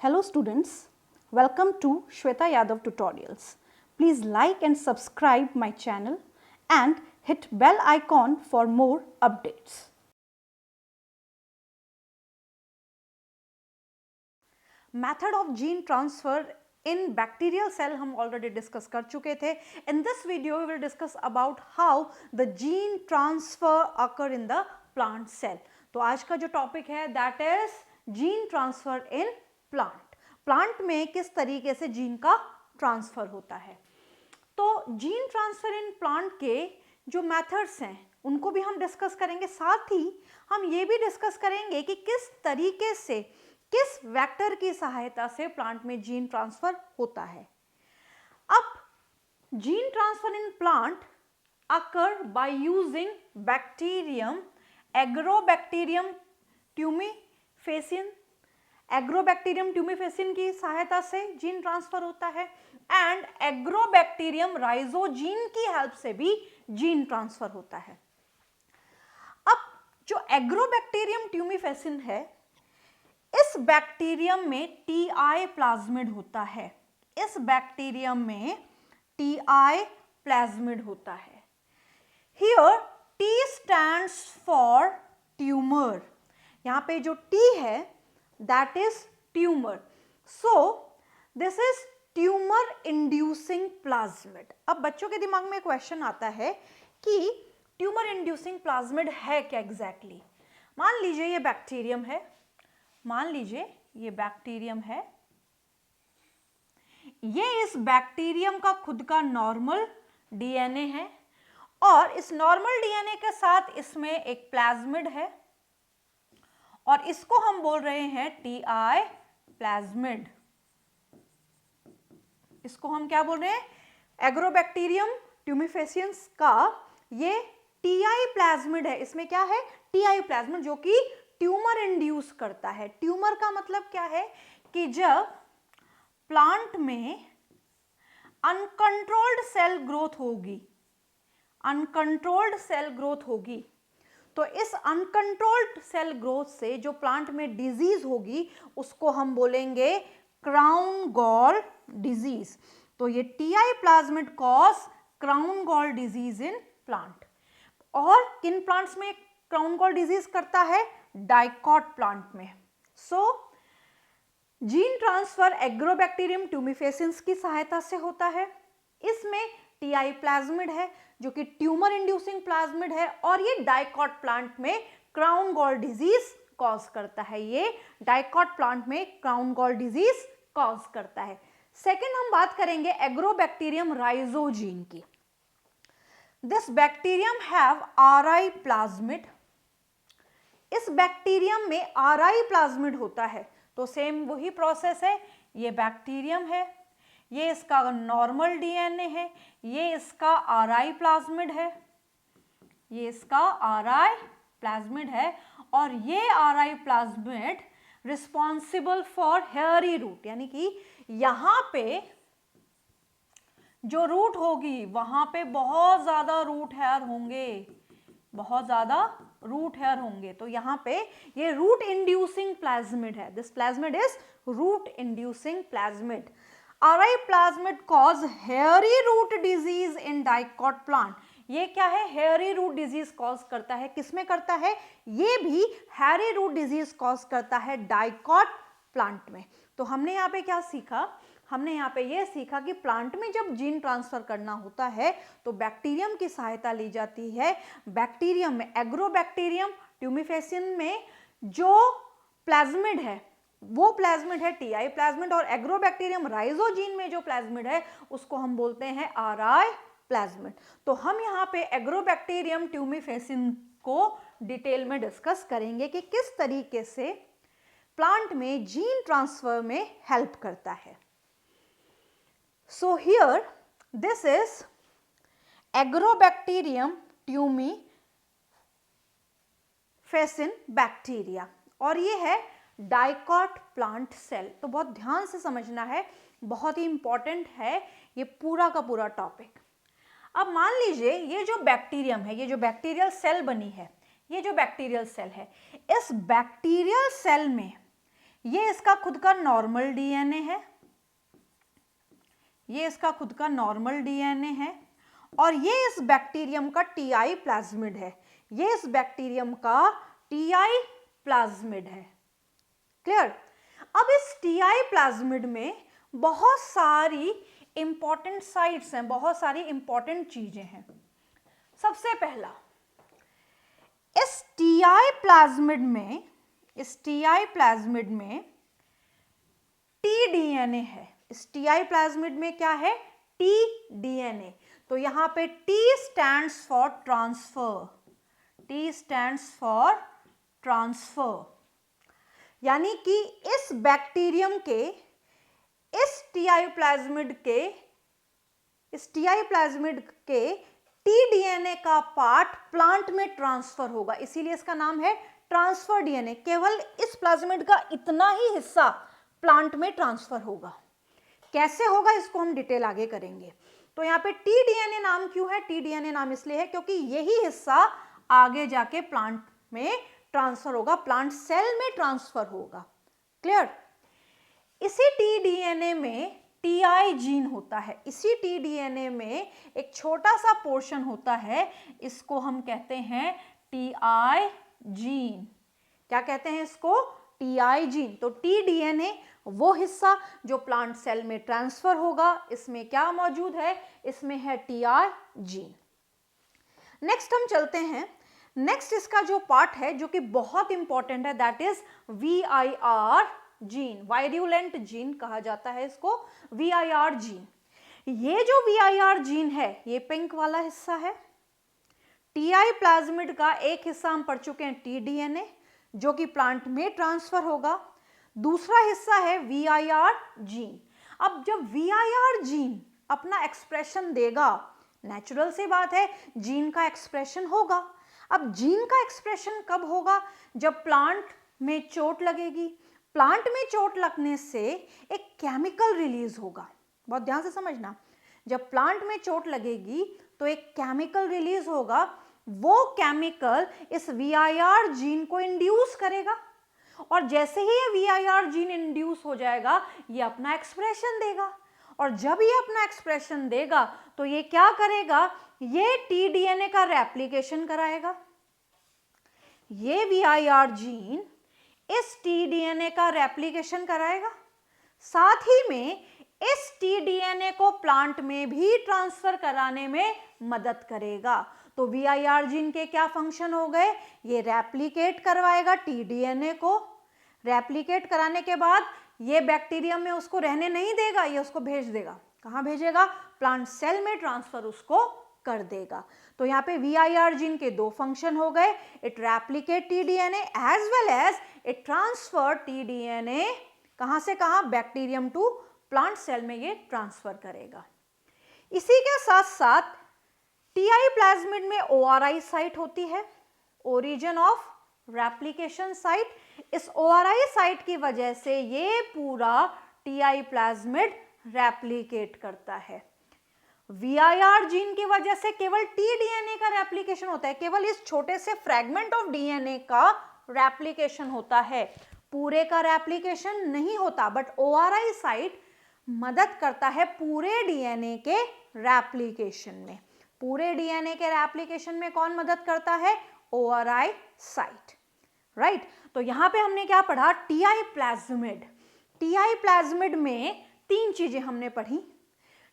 Hello students, welcome to Shweta Yadav Tutorials. Please like and subscribe my channel and hit bell icon for more updates. Method of gene transfer in bacterial cell हम already discuss कर चुके थे. In this video we will discuss about how the gene transfer occur in the plant cell. तो आज का जो topic है that is gene transfer in plant. Plant में किस तरीके से जीन का ट्रांसफर होता है. तो जीन ट्रांसफर इन प्लांट के जो मेथड्स हैं उनको भी हम डिस्कस करेंगे. साथ ही हम ये भी डिस्कस करेंगे कि किस तरीके से किस वेक्टर की सहायता से प्लांट में जीन ट्रांसफर होता है. अब gene transfer in plant occur by using bacterium agrobacterium tumefaciens. Agrobacterium tumefaciens की सहायता से जीन ट्रांसफर होता है एंड एग्रोबैक्टीरियम राइजोजीन की हेल्प से भी जीन ट्रांसफर होता है. अब जो एग्रोबैक्टीरियम ट्यूमीफेसिन है इस बैक्टीरियम में टीआई प्लाज्मिड होता है. इस बैक्टीरियम में टीआई प्लाज्मिड होता है. Here T stands for tumour. यहाँ पे जो टी है that is tumor. So this is tumor inducing plasmid. अब बच्चों के दिमाग में क्वेश्चन आता है कि ट्यूमर इंड्यूसिंग प्लाज्मिड है क्या एग्जैक्टली. मान लीजिए ये बैक्टीरियम है, मान लीजिए ये बैक्टीरियम है, ये इस बैक्टीरियम का खुद का नॉर्मल डीएनए है और इस नॉर्मल डीएनए के साथ इसमें एक प्लाज्मिड है और इसको हम बोल रहे हैं टीआई प्लाज्मिड. इसको हम क्या बोल रहे हैं, एग्रोबैक्टीरियम ट्यूमीफेसियंस का ये टीआई प्लाज्मिड है. इसमें क्या है, टीआई प्लाज्मिड जो कि ट्यूमर इंड्यूस करता है. ट्यूमर का मतलब क्या है कि जब प्लांट में अनकंट्रोल्ड सेल ग्रोथ होगी, अनकंट्रोल्ड सेल ग्रोथ होगी तो इस अनकंट्रोल्ड सेल ग्रोथ से जो प्लांट में डिजीज होगी उसको हम बोलेंगे क्राउन गॉल डिजीज. तो ये Ti plasmid cause crown gall disease in plant. और किन प्लांट्स में क्राउन गॉल डिजीज करता है, डाइकॉट प्लांट में. सो जीन ट्रांसफर एग्रोबैक्टीरियम ट्यूमीफेसिन्स की सहायता से होता है. इसमें टीआई प्लाज्मिड है जो कि ट्यूमर इंड्यूसिंग प्लाज्मिड है और ये डाइकॉट प्लांट में क्राउन गॉल डिजीज कॉज करता है. ये डाइकॉट प्लांट में क्राउन गॉल डिजीज कॉज करता है. सेकेंड हम बात करेंगे एग्रोबैक्टीरियम राइजोजीन की. This bacterium have RI plasmid. इस बैक्टीरियम में आरआई प्लाज्मिड होता है. तो सेम वही प्रोसेस है, ये बैक्टीरियम है, ये इसका नॉर्मल डीएनए है, ये इसका आरआई प्लाज्मिड है, ये इसका आरआई प्लाज्मिड है और ये Ri plasmid responsible for hairy root. यानी कि यहां पे जो रूट होगी वहां पे बहुत ज्यादा रूट हेयर होंगे, बहुत ज्यादा रूट हेयर होंगे. तो यहाँ पे ये रूट इंड्यूसिंग प्लाज्मिड है. This plasmid is root inducing plasmid. Ri plasmid cause hairy root disease in dicot plant. ये क्या है, हेयरी रूट डिजीज कॉज करता है. किसमें करता है, ये भी हेयरी रूट डिजीज कॉज करता है डाइकॉट प्लांट में. तो हमने यहाँ पे क्या सीखा, हमने यहाँ पे ये सीखा कि प्लांट में जब जीन ट्रांसफर करना होता है तो बैक्टीरियम की सहायता ली जाती है. बैक्टीरियम में एग्रोबैक्टीरियम ट्यूमीफेसिन में जो प्लाज्मिड है वो प्लाज्मिड है टीआई प्लाज्मिड और एग्रोबैक्टीरियम राइजोजीन में जो प्लाज्मिड है उसको हम बोलते हैं आरआई प्लाज्मिड. तो हम यहाँ पे एग्रोबैक्टीरियम ट्यूमीफेसिन को डिटेल में डिस्कस करेंगे कि किस तरीके से प्लांट में जीन ट्रांसफर में हेल्प करता है. So here this is agrobacterium tumefaciens bacteria और ये है डाइकॉट प्लांट सेल. तो बहुत ध्यान से समझना है, बहुत ही इंपॉर्टेंट है ये पूरा का पूरा टॉपिक. अब मान लीजिए ये जो बैक्टीरियम है, ये जो बैक्टीरियल सेल बनी है, ये जो बैक्टीरियल सेल है, इस बैक्टीरियल सेल में ये इसका खुद का नॉर्मल डीएनए है, ये इसका खुद का नॉर्मल डीएनए है, और ये इस बैक्टीरियम का टीआई प्लाज्मिड है, ये इस बैक्टीरियम का टीआई प्लाज्मिड है। क्लियर? अब इस टीआई प्लाज्मिड में बहुत सारी इंपॉर्टेंट साइट्स हैं, बहुत सारी इंपॉर्टेंट चीजें हैं। सबसे पहला, इस टीआई प्लाज्मिड में, इस टीआई प्लाज्मिड में टी डीएनए है। इस टीआई प्लाज्मिड में क्या है? T DNA. तो यहां पे T stands for transfer, T stands for transfer, यानी कि इस बैक्टीरियम के, इस टीआई प्लाज्मिड के, इस टीआई प्लाज्मिड के टी डीएनए का पार्ट प्लांट में ट्रांसफर होगा, इसीलिए इसका नाम है ट्रांसफर डीएनए। केवल इस प्लाज्मिड का इतना ही हिस्सा प्लांट में ट्रांसफर होगा। कैसे होगा इसको हम डिटेल आगे करेंगे। तो यहाँ पे टी डीएनए नाम क्यों है? टी डीएनए नाम इसलिए है क्योंकि यही हिस्सा आगे जाके प्लांट में ट्रांसफर होगा, प्लांट सेल में ट्रांसफर होगा। क्लियर? इसी टी डीएनए में टीआई जीन होता है, इसी टी डीएनए में एक छोटा सा पोर्शन होता है, इसको हम कहते हैं टीआई जीन। क्या कहते हैं इसको? TI gene. तो टी डीएनए वो हिस्सा जो प्लांट सेल में ट्रांसफर होगा, इसमें क्या मौजूद है? इसमें है टीआई जीन। नेक्स्ट हम चलते हैं, नेक्स्ट इसका जो पार्ट है जो कि बहुत इंपॉर्टेंट है, that is VIR gene, virulent gene कहा जाता है इसको, VIR जीन। ये जो VIR जीन है, ये पिंक वाला हिस्सा है। टीआई प्लाज्मिड का एक हिस्सा हम पढ़ चुके हैं टी डीएनए, जो कि प्लांट में ट्रांसफर होगा। दूसरा हिस्सा है VIR जीन। अब जब VIR जीन अपना एक्सप्रेशन देगा, नेचुरल सी बात है, जीन का एक्सप्रेशन होगा। अब जीन का एक्सप्रेशन कब होगा? जब प्लांट में चोट लगेगी। प्लांट में चोट लगने से एक केमिकल रिलीज होगा, बहुत ध्यान से समझना। जब प्लांट में चोट लगेगी तो एक केमिकल रिलीज होगा, वो केमिकल इस VIR जीन को इंड्यूस करेगा, और जैसे ही ये VIR जीन इंड्यूस हो जाएगा, ये अपना एक्सप्रेशन देगा, और जब ये अपना एक्सप्रेशन देगा तो ये क्या करेगा? ये टी डीएनए का रेप्लिकेशन कराएगा। ये VIR जीन इस टी डीएनए का रेप्लिकेशन कराएगा, साथ ही में इस टी डीएनए को प्लांट में भी ट्रांसफर कराने में मदद करेगा। तो VIR जीन के क्या फंक्शन हो गए? ये रेप्लिकेट करवाएगा टी डीएनए को, रेप्लिकेट कराने के बाद ये बैक्टीरियम में उसको रहने नहीं देगा, ये उसको भेज देगा। कहाँ भेजेगा? प्लांट सेल में ट्रांसफर उसको कर देगा। तो यहाँ पे VIR जीन के दो फंक्शन हो गए, it replicate T DNA as well as it transfer T DNA, कहाँ से कहाँ? बैक्टीरियम टू प्लांट सेल में ये ट्रांसफर करेगा। इसी के साथ साथ टीआई प्लाज्मिड में ORI साइट होती है, ओरिजिन ऑफ रेप्लिकेशन साइट। इस ORI साइट की वजह से ये पूरा टीआई प्लाज्मिड रेप्लिकेट करता है। VIR जीन की वजह से केवल टी डीएनए का रेप्लिकेशन होता है, केवल इस छोटे से फ्रैगमेंट ऑफ डीएनए का रेप्लिकेशन होता है, पूरे का रेप्लिकेशन नहीं होता। बट ORI साइट मदद करता है पूरे डीएनए के रेप्लिकेशन में। पूरे डीएनए के रेप्लिकेशन में कौन मदद करता है? ORI site, right. तो यहां पे हमने क्या पढ़ा? TI plasmid. टीआई प्लाज्मिड में तीन चीजें हमने पढ़ी।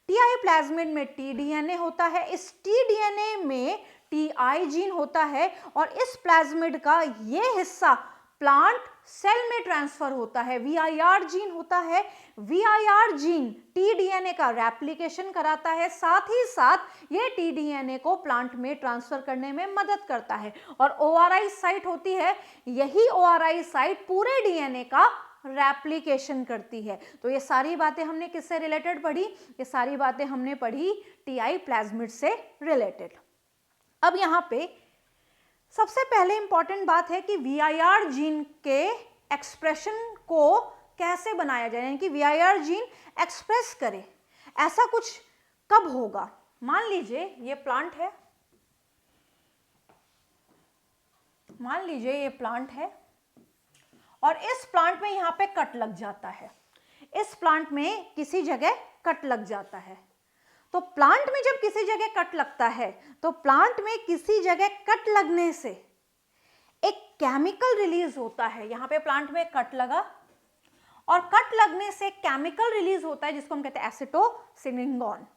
टीआई प्लाज्मिड में टी डीएनए होता है, इस टी डीएनए में टीआई जीन होता है, और इस प्लाज्मिड का ये हिस्सा प्लांट सेल में ट्रांसफर होता है, VIR जीन होता है। VIR जीन टी डीएनए का रेप्लिकेशन कराता है, साथ ही साथ ये टी डीएनए को प्लांट में ट्रांसफर करने में मदद करता है। और ORI साइट होती है, यही ORI साइट पूरे डीएनए का रेप्लिकेशन करती है। तो ये सारी बातें हमने किससे रिलेटेड पढ़ी? ये सारी बातें हमने पढ़ी टीआई प्लाज्मिड से रिलेटेड। अब यहाँ पे सबसे पहले इंपॉर्टेंट बात है कि VIR जीन के एक्सप्रेशन को कैसे बनाया जाए, यानी कि VIR जीन एक्सप्रेस करे। ऐसा कुछ कब होगा? मान लीजिए ये प्लांट है, मान लीजिए ये प्लांट है, और इस प्लांट में यहाँ पे कट लग जाता है, इस प्लांट में किसी जगह कट लग जाता है। तो प्लांट में जब किसी जगह कट लगता है तो प्लांट में किसी जगह कट लगने से एक केमिकल रिलीज होता है। यहाँ पे प्लांट में कट लगा और कट लगने से केमिकल रिलीज होता है जिसको हम कहते हैं एसिटोसिनिंगोन।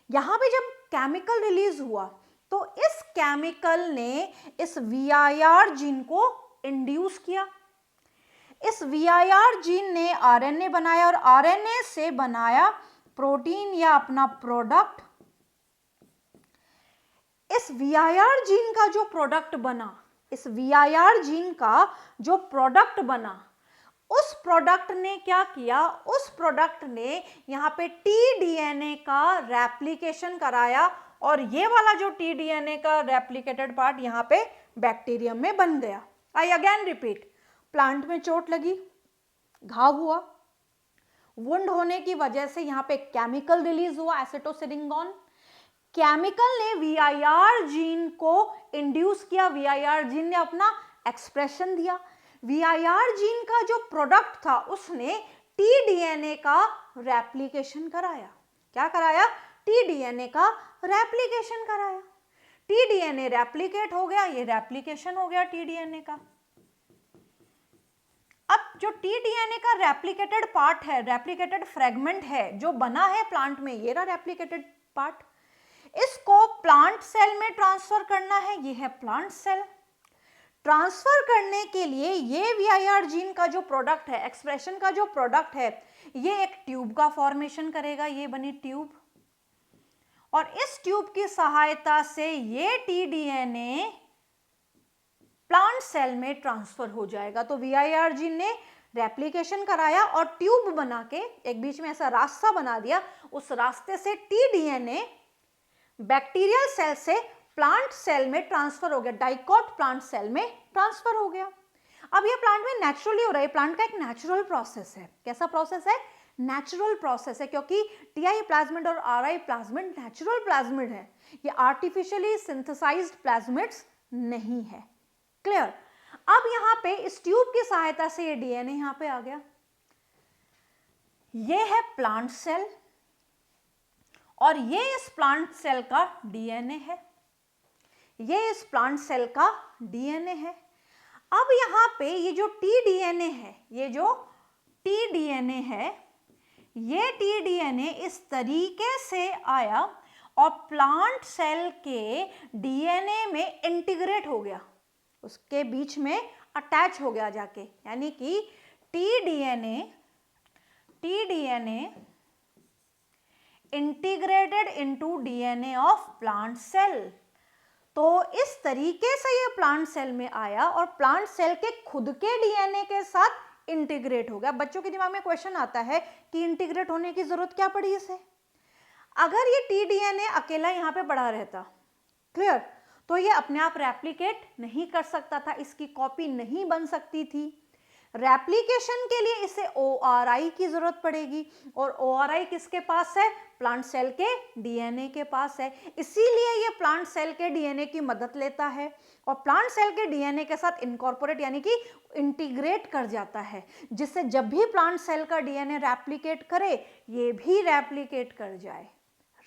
यहाँ पे जब केमिकल रिलीज हुआ तो इस केमिकल ने इस VIR जीन को इंड्यूस किया। इस VIR जीन ने RNA बनाया और RNA से बनाया प्रोटीन या अपना प्रोडक्ट। इस VIR जीन का जो प्रोडक्ट बना, इस VIR जीन का जो प्रोडक्ट बना, उस प्रोडक्ट ने क्या किया, उस प्रोडक्ट ने यहाँ पे tDNA का रेप्लिकेशन कराया और ये वाला जो tDNA का रेप्लिकेटेड पार्ट यहाँ पे बैक्टीरियम में बन गया। आई अगेन रिपीट, प्लांट में चोट लगी, घाव हुआ, वुंड होने की वजह से यहाँ पे केमिकल रिलीज हुआ एसिटोसिनिंगोन। केमिकल ने VIR जीन को इंड्यूस किया, VIR जीन ने अपना एक्सप्रेशन दिया। VIR जीन का जो प्रोडक्ट था उसने tDNA का रेप्लिकेशन कराया। क्या कराया? tDNA का रेप्लिकेशन कराया। tDNA रेप्लिकेट हो गया, ये रेप्लिकेशन हो गया tDNA का। अब जो tDNA का रेप्लिकेटेड पार्ट है, रेप्लिकेटेड फ्रेगमेंट है जो बना है प्लांट में, ये रहा रेप्लिकेटेड पार्ट, इसको प्लांट सेल में ट्रांसफर करना है। ये है प्लांट सेल। ट्रांसफर करने के लिए ये VIR जीन का जो प्रोडक्ट है, एक्सप्रेशन का जो प्रोडक्ट है, ये एक ट्यूब का फॉर्मेशन करेगा। ये बनी ट्यूब और इस ट्यूब की सहायता से ये tDNA प्लांट सेल में ट्रांसफर हो जाएगा। तो VIR जीन ने रेप्लिकेशन कराया और ट्यूब बना के एक बीच में ऐसा रास्ता बना दिया, उस रास्ते से tDNA बैक्टीरियल सेल से प्लांट सेल में ट्रांसफर हो गया, डाइकोट प्लांट सेल में ट्रांसफर हो गया। अब ये प्लांट में नेचुरली हो रहा है, प्लांट का एक नेचुरल प्रोसेस है। कैसा प्रोसेस है? नेचुरल प्रोसेस है, क्योंकि TI प्लाज्मिड और RI प्लाज्मिड नेचुरल प्लाज्मिड है, ये आर्टिफिशियली सिंथेसाइज्ड प्लाज्मिड्स नहीं है। क्लियर? अब यहाँ पे इस ट्यूब की सहायता से ये DNA यहाँ पे आ गया। ये है प्लांट सेल और ये इस प्लांट सेल का DNA है, ये इस प्लांट सेल का DNA है। अब यहाँ पे ये जो tDNA है, ये जो tDNA है, ये tDNA इस तरीके से आया और प्लांट सेल के DNA में इंटीग्रेट हो गया, उसके बीच में अटैच हो गया जाके, यानी कि tDNA integrated into DNA of plant cell. तो इस तरीके से ये प्लांट सेल में आया और प्लांट सेल के खुद के DNA के साथ इंटीग्रेट हो गया। बच्चों के दिमाग में क्वेश्चन आता है कि इंटीग्रेट होने की जरूरत क्या पड़ी इसे? अगर ये tDNA अकेला यहाँ पे पड़ा रहता, क्लियर, तो ये अपने आप रेप्लिकेट नहीं कर सकता था, इसकी कॉपी नहीं बन सकती थी। रेप्लिकेशन के लिए इसे ORI की जरूरत पड़ेगी और ORI किसके पास है? प्लांट सेल के DNA के पास है। इसीलिए ये प्लांट सेल के DNA की मदद लेता है और प्लांट सेल के DNA के साथ इनकॉर्पोरेट यानी कि इंटीग्रेट कर जाता है, जिससे जब भी प्लांट सेल का DNA रेप्लिकेट करे ये भी रेप्लिकेट कर जाए।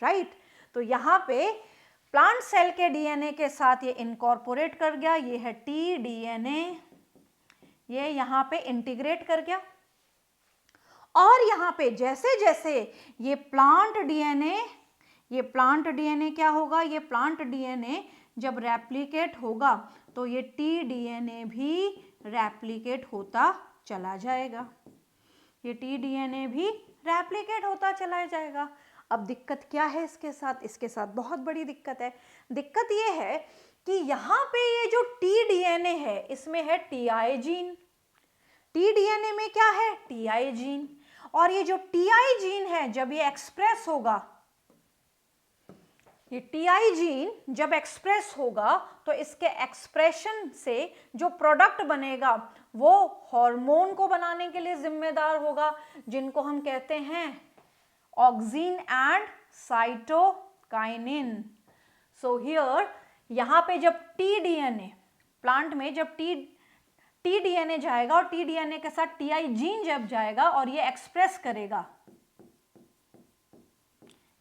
राइट? तो यहाँ पे प्लांट सेल के DNA के साथ ये इनकॉर्पोरेट कर गया, ये है tDNA, ये यहाँ पे इंटीग्रेट कर गया और यहाँ पे जैसे जैसे ये प्लांट DNA क्या होगा? ये प्लांट DNA जब रेप्लिकेट होगा तो ये tDNA भी रेप्लिकेट होता चला जाएगा, ये tDNA भी रेप्लिकेट होता चला जाएगा। अब दिक्कत क्या है इसके साथ? इसके साथ बहुत बड़ी दिक्कत है। दिक्कत ये है कि यहाँ पे ये जो tDNA है इसमें है TI जीन, tDNA में क्या है? TI gene. और ये जो TI जीन है जब ये एक्सप्रेस होगा, ये TI जीन जब एक्सप्रेस होगा तो इसके एक्सप्रेशन से जो प्रोडक्ट बनेगा वो हार्मोन को बनाने के लिए जिम्मेदार होगा, जिनको हम कहते हैं auxin and cytokinin. So here यहाँ पे जब tDNA प्लांट में जब टीडीएनए जाएगा और टीडीएनए के साथ टीआई जीन जब जाएगा और ये एक्सप्रेस करेगा,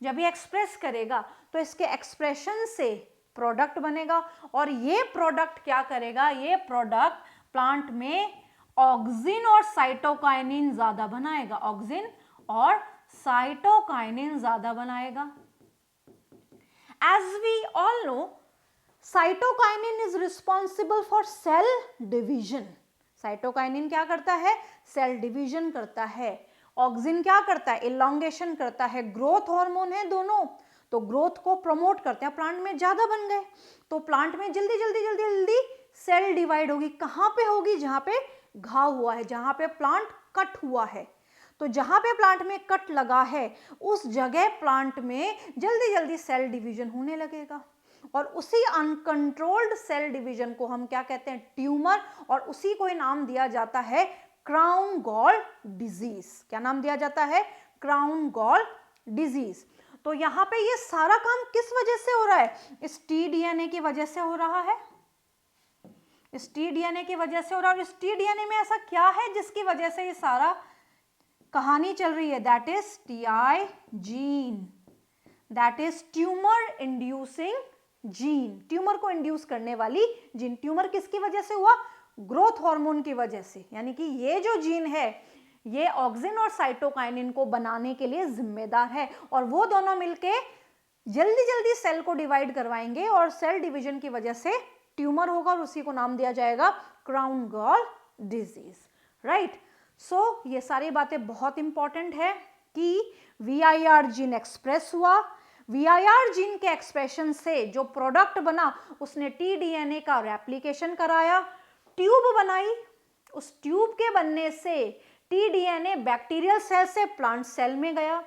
जब ये एक्सप्रेस करेगा तो इसके एक्सप्रेशन से प्रोडक्ट बनेगा और ये प्रोडक्ट क्या करेगा, ये प्रोडक्ट प्लांट में ऑक्सिन और साइटोकाइनिन ज्यादा बनाएगा, ऑक्सिन और साइटोकाइनिन ज्यादा बनाएगा। As we all know, cytokinin is responsible for cell division. Cytokinin क्या करता है, सेल डिवीजन करता है। ऑक्सिन क्या करता है, इलॉन्गेशन करता है। ग्रोथ हार्मोन है दोनों, तो ग्रोथ को प्रमोट करते हैं। प्लांट में ज्यादा बन गए तो प्लांट में जल्दी जल्दी जल्दी जल्दी सेल डिवाइड होगी। कहां पे होगी, जहां पे घाव हुआ है, जहां पे प्लांट कट हुआ है। तो जहां पे प्लांट में कट लगा है उस जगह प्लांट में जल्दी जल्दी सेल डिवीजन होने लगेगा और उसी अनकंट्रोल्ड सेल डिवीजन को हम क्या कहते हैं, ट्यूमर, और उसी को नाम दिया जाता है क्राउन गॉल डिजीज। क्या नाम दिया जाता है, क्राउन गॉल डिजीज। तो यहाँ पे ये सारा काम किस वजह से हो रहा है, इस टीडीएनए की वजह से हो रहा है, इस टीडीएनए की वजह से हो रहा है। और इस टीडीएनए में ऐसा क्या है जिसकी वजह से ये सारा कहानी चल रही है, that is TI gene, that is tumour inducing gene, tumour को इंड्यूस करने वाली जीन। ट्यूमर किसकी वजह से हुआ, ग्रोथ हार्मोन की वजह से। यानी कि ये जो जीन है ये ऑक्सिन और साइटोकाइनिन को बनाने के लिए जिम्मेदार है और वो दोनों मिलके जल्दी जल्दी सेल को डिवाइड करवाएंगे और सेल डिवीजन की वजह से ट्यूमर होगा और उसी को नाम दिया जाएगा क्राउन गॉल डिजीज, राइट। सो ये सारी बातें बहुत इंपॉर्टेंट है कि VIR जीन एक्सप्रेस हुआ, VIR जीन के एक्सप्रेशन से जो प्रोडक्ट बना उसने टीडीएनए का रेप्लिकेशन कराया, ट्यूब बनाई, उस ट्यूब के बनने से टीडीएनए बैक्टीरियल सेल से प्लांट सेल में गया,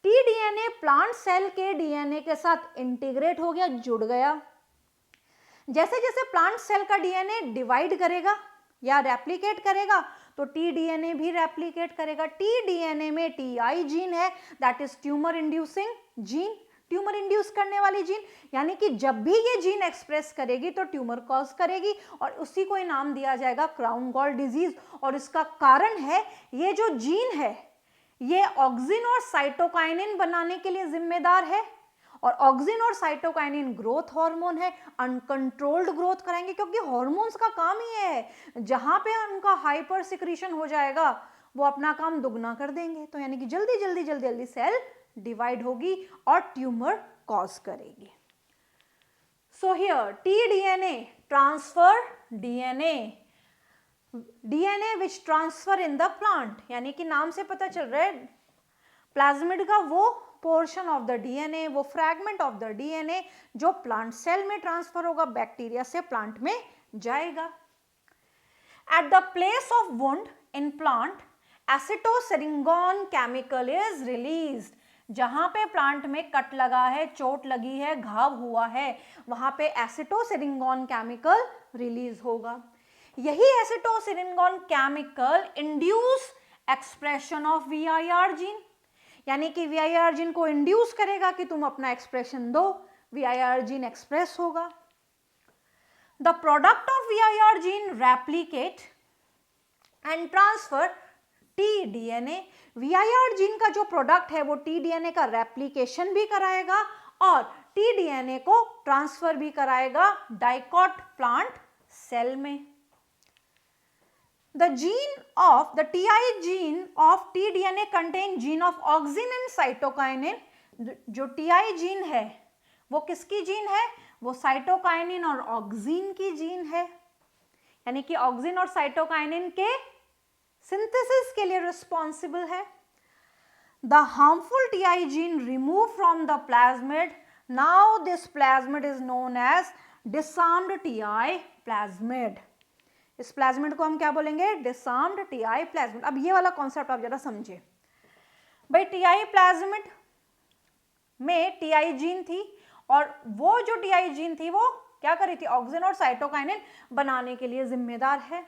टीडीएनए प्लांट सेल के डीएनए के साथ इंटीग्रेट हो गया, जुड़ गया। जैसे जैसे प्लांट सेल का डीएनए डिवाइड करेगा या रेप्लिकेट करेगा तो टीडीएनए भी रेप्लिकेट करेगा। टीडीएनए में टीआई जीन है, that is tumour inducing gene, tumour induce करने वाली जीन। यानी कि जब भी ये जीन एक्सप्रेस करेगी तो ट्यूमर कॉज करेगी और उसी को नाम दिया जाएगा क्राउन गॉल डिजीज। और इसका कारण है ये जो जीन है ये ऑक्सिन और साइटोकाइनिन बनाने के लिए जिम्मेदार है और ऑक्सिन और साइटोकाइनिन ग्रोथ हार्मोन है, अनकंट्रोल्ड ग्रोथ कराएंगे क्योंकि हार्मोन्स का काम ही है, जहां पे उनका हाइपर सिक्रीशन हो जाएगा वो अपना काम दुगना कर देंगे। तो यानी कि जल्दी जल्दी जल्दी जल्दी सेल डिवाइड होगी और ट्यूमर कॉज करेगी। So here T-DNA transfer DNA which transfer in the plant, यानी कि नाम से पता चल रहा है प्लाज्मिड का वो पोर्शन ऑफ द डीएनए, वो फ्रैगमेंट ऑफ द डीएनए जो प्लांट सेल में ट्रांसफर होगा, बैक्टीरिया से प्लांट में जाएगा। At the place of wound in plant acetosyringone chemical is released. जहां पे प्लांट में कट लगा है, चोट लगी है, घाव हुआ है, वहां पे एसिटोसिरिंगोन केमिकल रिलीज होगा। यही acetosyringone chemical induce expression of VIR gene, यानी कि VIR जीन को इंड्यूस करेगा कि तुम अपना एक्सप्रेशन दो, VIR जीन एक्सप्रेस होगा। The product of VIR gene replicate and transfer T-DNA. VIR gene का जो प्रोडक्ट है वो टीडीएनए का रेप्लिकेशन भी कराएगा और टीडीएनए को ट्रांसफर भी कराएगा डाइकॉट प्लांट सेल में। The gene of the TI gene of tDNA contain gene of auxin and cytokinin। जो TI जीन है वो किसकी जीन है, वो साइटोकाइनिन और ऑक्सिन की जीन है, यानी कि ऑक्सिन और साइटोकाइनिन के सिंथेसिस के लिए रिस्पॉन्सिबल है। The harmful TI gene removed from the plasmid, now this plasmid is known as disarmed TI plasmid। इस प्लाज्मिड को हम क्या बोलेंगे, डिसआर्म्ड टीआई प्लाज्मिड। अब ये वाला कॉन्सेप्ट आप जरा समझे भाई, टीआई प्लाज्मिड में टीआई जीन थी और वो जो टीआई जीन थी वो क्या कर रही थी, ऑक्सिन और साइटोकाइनिन बनाने के लिए जिम्मेदार है।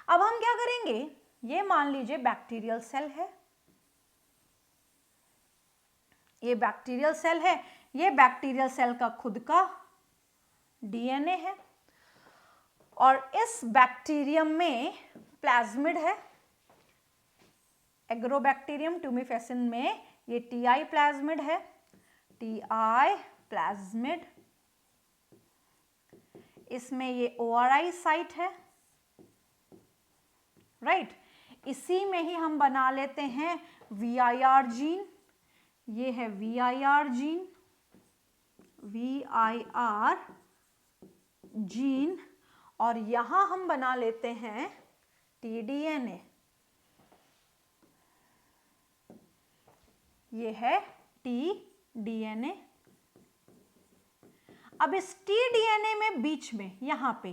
अब हम क्या करेंगे, ये मान लीजिए बैक्टीरियल सेल है, ये बैक्टीरियल सेल है, ये बैक्टीरियल सेल का खुद का डीएनए है और इस बैक्टीरियम में प्लाज्मिड है, एग्रोबैक्टीरियम ट्यूमिफेसिन में ये टीआई प्लाज्मिड है, टीआई प्लाज्मिड। इसमें ये ओआरआई साइट है, राइट। इसी में ही हम बना लेते हैं वीआईआर जीन, ये है वीआईआर जीन, वीआईआर जीन, और यहां हम बना लेते हैं टीडीएनए, ये है टीडीएनए। अब इस टीडीएनए में बीच में यहां पे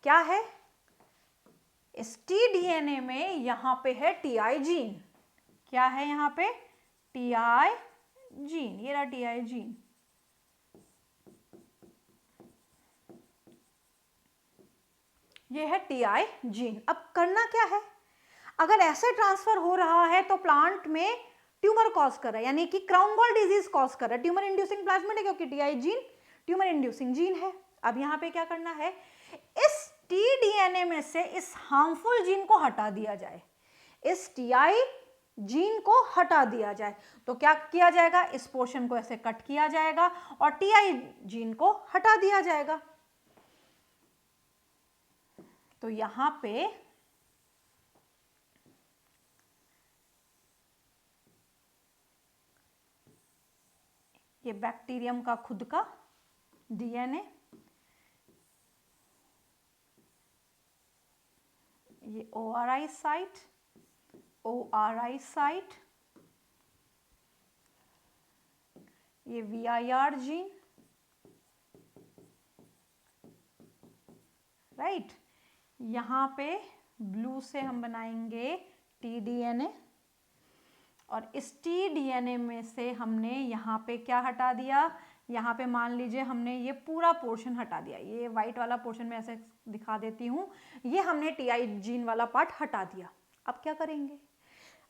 क्या है, इस टीडीएनए में यहां पे है टीआई जीन। क्या है यहां पे, टीआई जीन, ये रहा टीआई जीन। ये है टीआई जीन। अब करना क्या है, अगर ऐसे ट्रांसफर हो रहा है तो प्लांट में ट्यूमर कॉज कर रहा है, यानी कि क्राउन गॉल डिजीज कॉज कर रहा है, ट्यूमर इंड्यूसिंग प्लाज्मिड है, क्योंकि TI gene tumour inducing gene है। अब यहां पे क्या करना है, इस टीडीएनए में से इस हार्मफुल जीन को हटा दिया जाए, इस टीआई जीन को हटा दिया जाए। तो क्या किया जाएगा, इस पोर्शन को ऐसे कट किया जाएगा और टीआई जीन को हटा दिया जाएगा। तो यहां पे ये बैक्टीरियम का खुद का डीएनए, ये ओआरआई साइट, ओआरआई साइट, ये वीआईआर जीन, राइट। यहां पे ब्लू से हम बनाएंगे टीडीएनए, और इस टीडीएनए में से हमने यहाँ पे क्या हटा दिया, यहाँ पे मान लीजिए हमने ये पूरा पोर्शन हटा दिया, ये व्हाइट वाला पोर्शन में ऐसे दिखा देती हूँ, ये हमने टीआई जीन वाला पार्ट हटा दिया। अब क्या करेंगे,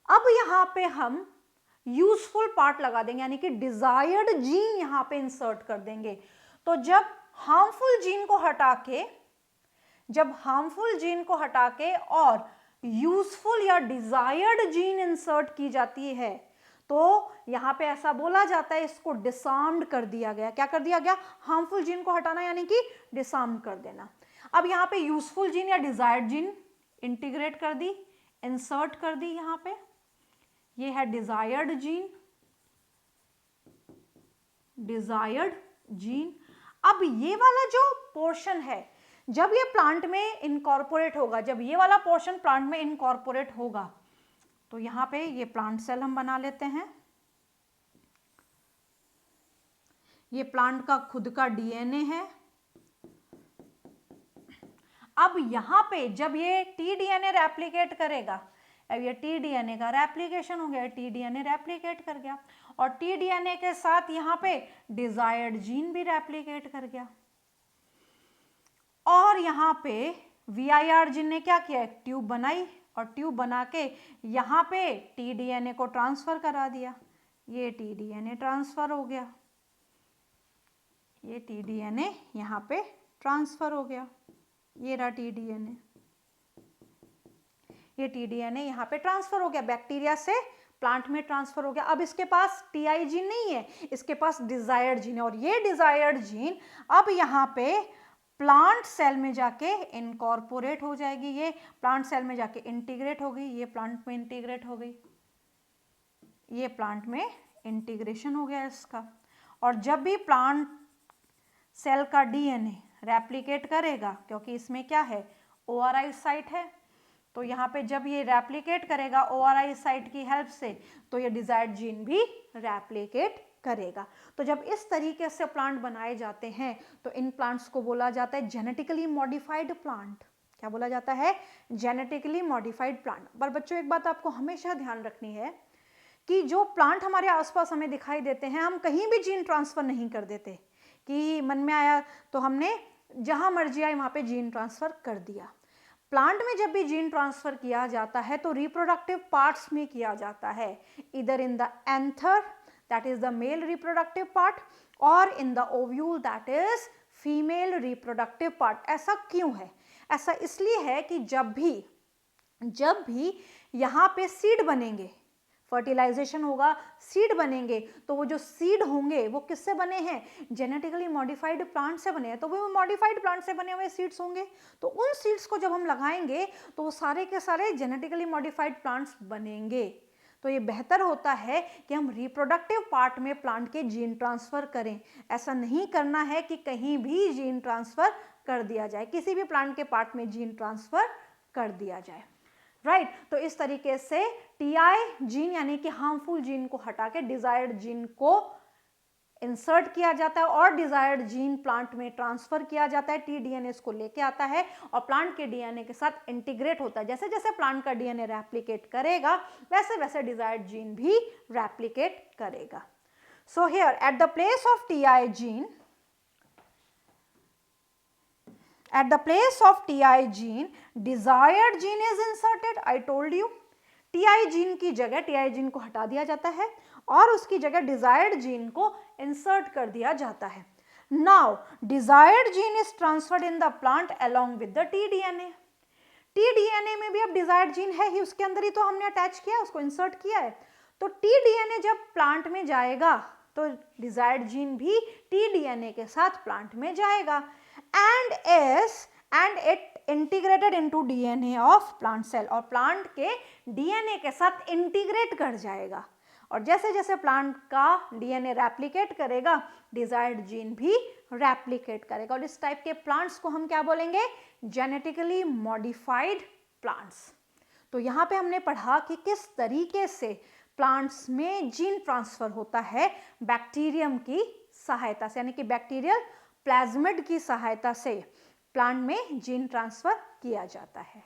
अब यहाँ पे हम यूजफुल पार्ट लगा देंगे, यानी कि डिजायर्ड जीन यहाँ पे इंसर्ट कर देंगे। तो जब हार्मफुल जीन को हटा के और यूजफुल या डिजायर्ड जीन इंसर्ट की जाती है, तो यहां पे ऐसा बोला जाता है इसको डिसआर्म्ड कर दिया गया। क्या कर दिया गया, हार्मफुल जीन को हटाना यानी कि डिसआर्म कर देना। अब यहां पे यूजफुल जीन या डिजायर्ड जीन इंटीग्रेट कर दी, इंसर्ट कर दी, यहां पे ये है डिजायर्ड जीन, डिजायर्ड जीन। अब ये वाला जो पोर्शन है, जब ये प्लांट में इनकॉर्पोरेट होगा, जब ये वाला पोर्शन प्लांट में इनकॉर्पोरेट होगा, तो यहां पे ये प्लांट सेल हम बना लेते हैं, ये प्लांट का खुद का डीएनए है। अब यहां पे जब ये टीडीएनए रेप्लिकेट करेगा, अब ये टीडीएनए का रेप्लिकेशन हो गया, टीडीएनए रेप्लिकेट कर गया, और टीडीएनए के साथ यहां पे डिजायर्ड जीन भी रेप्लिकेट कर गया, और यहां पे वीआईआर जीन ने क्या किया, एक ट्यूब बनाई, और ट्यूब बना के यहां पे टीडीएनए को ट्रांसफर करा दिया, ये टीडीएनए ट्रांसफर हो गया, ये टीडीएनए यहां पे ट्रांसफर हो गया, ये रहा टीडीएनए, ये टीडीएनए यहां पे ट्रांसफर हो गया, बैक्टीरिया से प्लांट में ट्रांसफर हो गया। अब इसके पास टीआई जीन नहीं है, इसके पास डिजायर्ड जीन है, और ये डिजायर्ड जीन अब यहां पे प्लांट सेल में जाके इनकॉर्पोरेट हो जाएगी, ये प्लांट सेल में जाके इंटीग्रेट हो गई, ये प्लांट में इंटीग्रेट हो गई, ये प्लांट में इंटीग्रेशन हो गया इसका। और जब भी प्लांट सेल का डीएनए रेप्लिकेट करेगा, क्योंकि इसमें क्या है, ओआरआई साइट है, तो यहाँ पे जब ये रेप्लिकेट करेगा ओआरआई साइट की हेल्प से, तो ये डिजायर्ड जीन भी रेप्लिकेट करेगा। तो जब इस तरीके से प्लांट बनाए जाते हैं, तो इन प्लांट्स को बोला जाता है जेनेटिकली मॉडिफाइड प्लांट। क्या बोला जाता है, जेनेटिकली मॉडिफाइड प्लांट। पर बच्चों एक बात आपको हमेशा ध्यान रखनी है कि जो प्लांट हमारे आसपास हमें दिखाई देते हैं, हम कहीं भी जीन ट्रांसफर नहीं कर देते कि मन में आया तो हमने जहां मर्जी आए वहां पे जीन ट्रांसफर कर दिया। प्लांट में जब भी जीन ट्रांसफर किया जाता है तो रिप्रोडक्टिव पार्ट्स में किया जाता है, इधर in the anther that is the male reproductive part or in the ovule that is female reproductive part। ऐसा क्यों है, ऐसा इसलिए है कि जब भी यहाँ पे सीड बनेंगे, फर्टिलाइजेशन होगा, सीड बनेंगे, तो वो जो सीड होंगे वो किससे बने हैं, जेनेटिकली मॉडिफाइड प्लांट से बने हैं, तो वो मॉडिफाइड प्लांट से बने हुए सीड्स होंगे। तो उन सीड्स को जब हम लगाएंगे तो वो सारे के सारे जेनेटिकली मॉडिफाइड प्लांट्स बनेंगे। तो ये बेहतर होता है कि हम रिप्रोडक्टिव पार्ट में प्लांट के जीन ट्रांसफर करें। ऐसा नहीं करना है कि कहीं भी जीन ट्रांसफर कर दिया जाए, किसी भी प्लांट के पार्ट में जीन ट्रांसफर कर दिया जाए, राइट। तो इस तरीके से टीआई जीन यानी कि हार्मफुल जीन को हटा के डिजायर्ड जीन को इंसर्ट किया जाता है और डिजायर्ड जीन प्लांट में ट्रांसफर किया जाता है। टीडीएनए इसको लेके आता है और प्लांट के डीएनए के साथ इंटीग्रेट होता है। जैसे जैसे प्लांट का डीएनए रेप्लिकेट करेगा वैसे वैसे डिजायर्ड जीन भी रेप्लिकेट करेगा। So here eight the place of TI gene, at the place of TI gene, desired gene is inserted. I told you, TI gene की जगह TI जीन को हटा दिया जाता है और उसकी जगह डिजायर्ड जीन को इंसर्ट कर दिया जाता है। Now, desired gene is transferred in the plant along with the tDNA. tDNA में भी अब डिजायर्ड जीन है ही, उसके अंदर ही तो हमने अटैच किया है, उसको इंसर्ट किया है। तो tDNA जब प्लांट में जाएगा तो डिजायर्ड जीन भी tDNA के साथ प्लांट में जाएगा and it integrated into DNA of plant cell, और प्लांट के DNA के साथ इंटीग्रेट कर जाएगा। और जैसे जैसे प्लांट का DNA रेप्लिकेट करेगा डिजायर्ड जीन भी रेप्लिकेट करेगा। और इस टाइप के प्लांट्स को हम क्या बोलेंगे, जेनेटिकली मॉडिफाइड प्लांट्स। तो यहाँ पे हमने पढ़ा कि किस तरीके से प्लांट्स में जीन ट्रांसफर होता है बैक्टीरियम की सहायता से, यानी कि बैक्टीरियल प्लाज्मिड की सहायता से प्लांट में जीन ट्रांसफर किया जाता है।